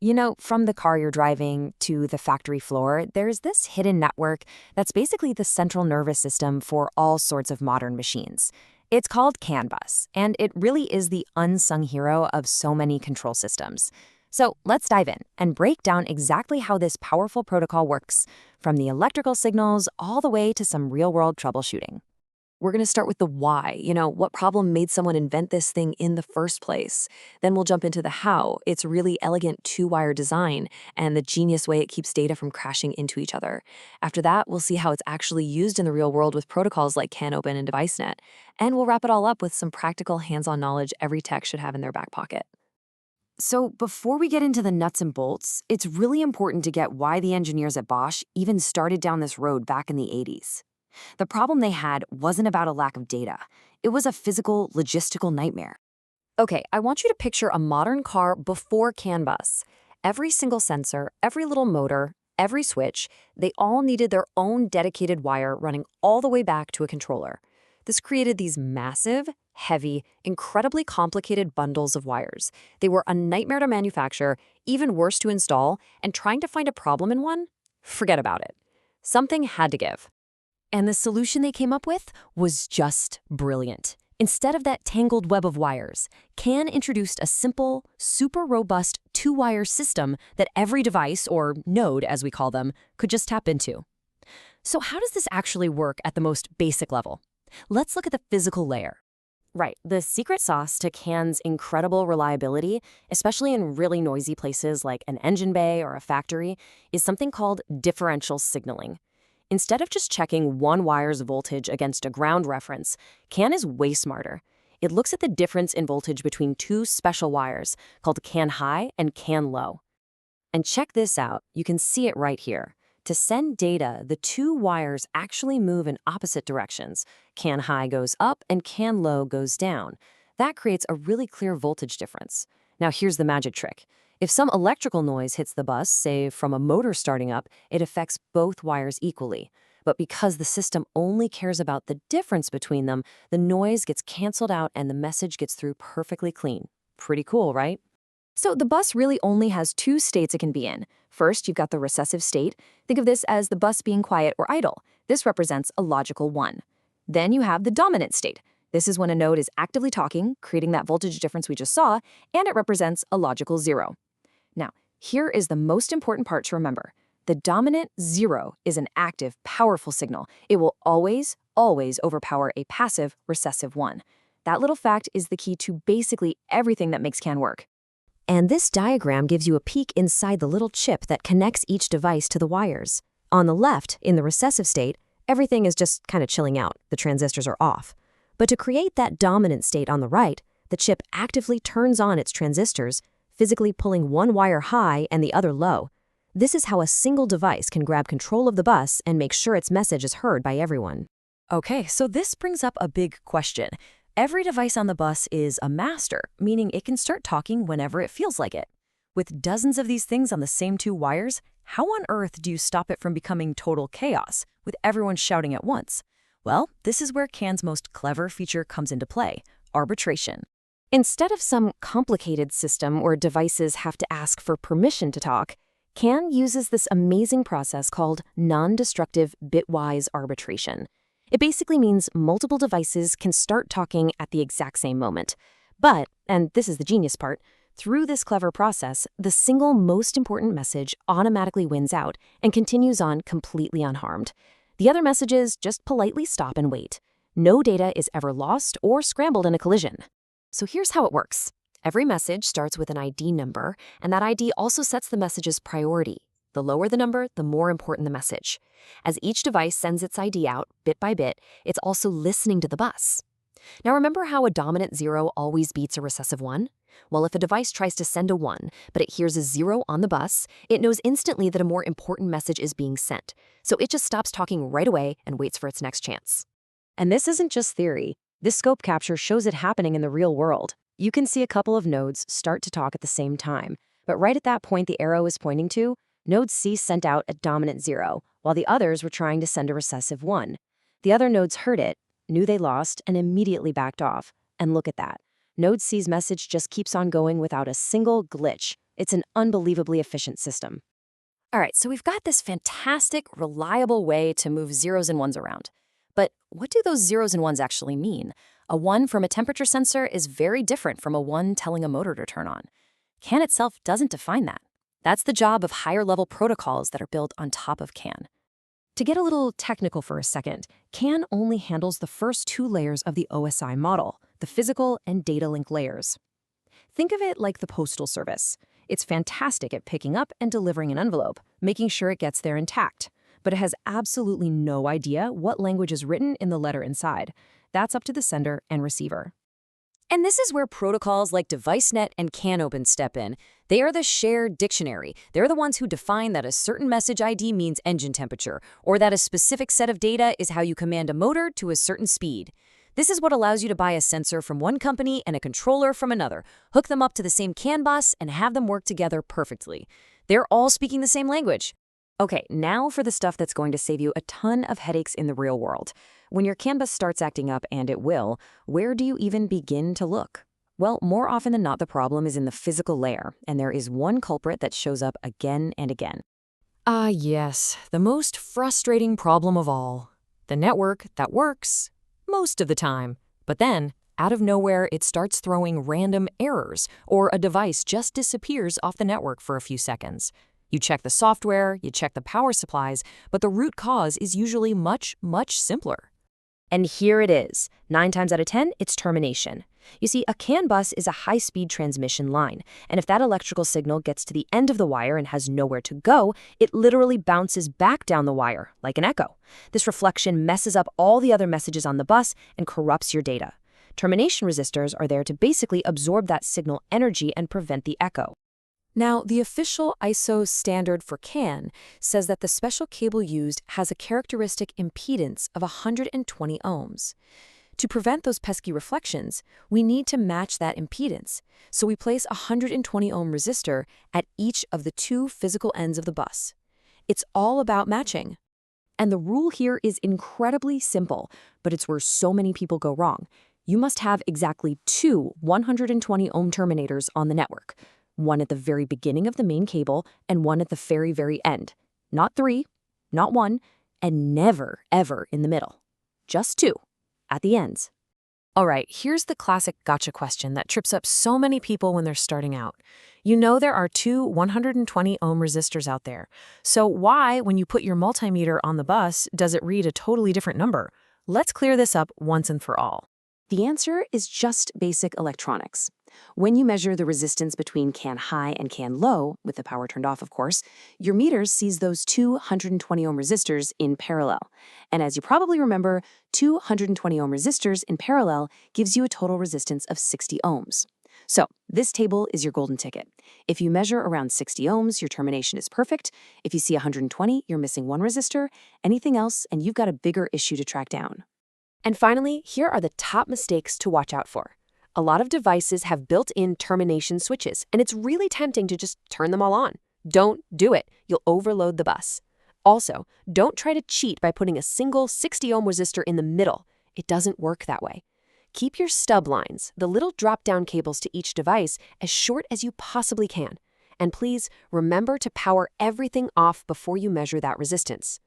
You know, from the car you're driving to the factory floor, there's this hidden network that's basically the central nervous system for all sorts of modern machines. It's called CANBus, and it really is the unsung hero of so many control systems. So let's dive in and break down exactly how this powerful protocol works, from the electrical signals all the way to some real-world troubleshooting. We're going to start with the why. What problem made someone invent this thing in the first place? Then we'll jump into the how. It's really elegant two-wire design and the genius way it keeps data from crashing into each other. After that, we'll see how it's actually used in the real world with protocols like CANopen and DeviceNet. And we'll wrap it all up with some practical hands-on knowledge every tech should have in their back pocket. So before we get into the nuts and bolts, it's really important to get why the engineers at Bosch even started down this road back in the 80s. The problem they had wasn't about a lack of data. It was a physical, logistical nightmare. Okay, I want you to picture a modern car before CANbus. Every single sensor, every little motor, every switch, they all needed their own dedicated wire running all the way back to a controller. This created these massive, heavy, incredibly complicated bundles of wires. They were a nightmare to manufacture, even worse to install, and trying to find a problem in one? Forget about it. Something had to give. And the solution they came up with was just brilliant. Instead of that tangled web of wires, CAN introduced a simple, super robust two-wire system that every device, or node as we call them, could just tap into. So how does this actually work at the most basic level? Let's look at the physical layer. Right, the secret sauce to CAN's incredible reliability, especially in really noisy places like an engine bay or a factory, is something called differential signaling. Instead of just checking one wire's voltage against a ground reference, CAN is way smarter. It looks at the difference in voltage between two special wires called CAN high and CAN low. And check this out, you can see it right here. To send data, the two wires actually move in opposite directions. CAN high goes up and CAN low goes down. That creates a really clear voltage difference. Now here's the magic trick. If some electrical noise hits the bus, say from a motor starting up, it affects both wires equally. But because the system only cares about the difference between them, the noise gets canceled out and the message gets through perfectly clean. Pretty cool, right? So the bus really only has two states it can be in. First, you've got the recessive state. Think of this as the bus being quiet or idle. This represents a logical 1. Then you have the dominant state. This is when a node is actively talking, creating that voltage difference we just saw, and it represents a logical 0. Now, here is the most important part to remember. The dominant 0 is an active, powerful signal. It will always, always overpower a passive, recessive 1. That little fact is the key to basically everything that makes CAN work. And this diagram gives you a peek inside the little chip that connects each device to the wires. On the left, in the recessive state, everything is just kind of chilling out. The transistors are off. But to create that dominant state on the right, the chip actively turns on its transistors, physically pulling one wire high and the other low. This is how a single device can grab control of the bus and make sure its message is heard by everyone. Okay, so this brings up a big question. Every device on the bus is a master, meaning it can start talking whenever it feels like it. With dozens of these things on the same two wires, how on earth do you stop it from becoming total chaos, with everyone shouting at once? Well, this is where CAN's most clever feature comes into play: arbitration. Instead of some complicated system where devices have to ask for permission to talk, CAN uses this amazing process called non-destructive bitwise arbitration. It basically means multiple devices can start talking at the exact same moment. But, and this is the genius part, through this clever process, the single most important message automatically wins out and continues on completely unharmed. The other messages just politely stop and wait. No data is ever lost or scrambled in a collision. So here's how it works. Every message starts with an ID number, and that ID also sets the message's priority. The lower the number, the more important the message. As each device sends its ID out, bit by bit, it's also listening to the bus. Now remember how a dominant 0 always beats a recessive 1? Well, if a device tries to send a 1, but it hears a 0 on the bus, it knows instantly that a more important message is being sent. So it just stops talking right away and waits for its next chance. And this isn't just theory. This scope capture shows it happening in the real world. You can see a couple of nodes start to talk at the same time, but right at that point the arrow is pointing to, node C sent out a dominant 0, while the others were trying to send a recessive 1. The other nodes heard it, knew they lost, and immediately backed off. And look at that. Node C's message just keeps on going without a single glitch. It's an unbelievably efficient system. All right, so we've got this fantastic, reliable way to move zeros and ones around. But what do those zeros and ones actually mean? A 1 from a temperature sensor is very different from a 1 telling a motor to turn on. CAN itself doesn't define that. That's the job of higher-level protocols that are built on top of CAN. To get a little technical for a second, CAN only handles the first 2 layers of the OSI model, the physical and data link layers. Think of it like the Postal Service. It's fantastic at picking up and delivering an envelope, making sure it gets there intact, but it has absolutely no idea what language is written in the letter inside. That's up to the sender and receiver. And this is where protocols like DeviceNet and CANopen step in. They are the shared dictionary. They're the ones who define that a certain message ID means engine temperature, or that a specific set of data is how you command a motor to a certain speed. This is what allows you to buy a sensor from one company and a controller from another, hook them up to the same CANBus, and have them work together perfectly. They're all speaking the same language. Okay, now for the stuff that's going to save you a ton of headaches in the real world. When your CANBus starts acting up, and it will, where do you even begin to look? Well, more often than not, the problem is in the physical layer, and there is one culprit that shows up again and again. Ah, yes, the most frustrating problem of all. The network that works most of the time, but then, out of nowhere, it starts throwing random errors, or a device just disappears off the network for a few seconds. You check the software, you check the power supplies, but the root cause is usually much, much simpler. And here it is. 9 times out of 10, it's termination. You see, a CANBus is a high-speed transmission line, and if that electrical signal gets to the end of the wire and has nowhere to go, it literally bounces back down the wire, like an echo. This reflection messes up all the other messages on the bus and corrupts your data. Termination resistors are there to basically absorb that signal energy and prevent the echo. Now, the official ISO standard for CAN says that the special cable used has a characteristic impedance of 120 ohms. To prevent those pesky reflections, we need to match that impedance, so we place a 120 ohm resistor at each of the 2 physical ends of the bus. It's all about matching. And the rule here is incredibly simple, but it's where so many people go wrong. You must have exactly 2 120 ohm terminators on the network. One at the very beginning of the main cable and one at the very, very end. Not 3, not 1, and never, ever in the middle. Just 2, at the ends. All right, here's the classic gotcha question that trips up so many people when they're starting out. You know there are 2 120 ohm resistors out there. So why, when you put your multimeter on the bus, does it read a totally different number? Let's clear this up once and for all. The answer is just basic electronics. When you measure the resistance between CAN high and CAN low, with the power turned off of course, your meter sees those 2 120 ohm resistors in parallel. And as you probably remember, 2 120 ohm resistors in parallel gives you a total resistance of 60 ohms. So this table is your golden ticket. If you measure around 60 ohms, your termination is perfect. If you see 120, you're missing 1 resistor. Anything else, and you've got a bigger issue to track down. And finally, here are the top mistakes to watch out for. A lot of devices have built-in termination switches, and it's really tempting to just turn them all on. Don't do it. You'll overload the bus. Also, don't try to cheat by putting a single 60 ohm resistor in the middle. It doesn't work that way. Keep your stub lines, the little drop-down cables to each device, as short as you possibly can. And please, remember to power everything off before you measure that resistance.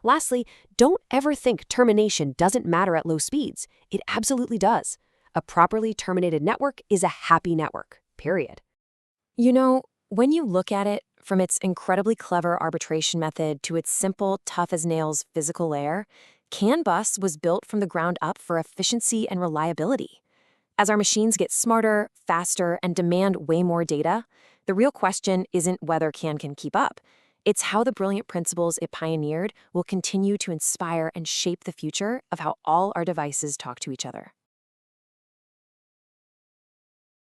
Lastly, don't ever think termination doesn't matter at low speeds. It absolutely does. A properly terminated network is a happy network, period. You know, when you look at it, from its incredibly clever arbitration method to its simple, tough-as-nails physical layer, CANBus was built from the ground up for efficiency and reliability. As our machines get smarter, faster, and demand way more data, the real question isn't whether CAN can keep up. It's how the brilliant principles it pioneered will continue to inspire and shape the future of how all our devices talk to each other.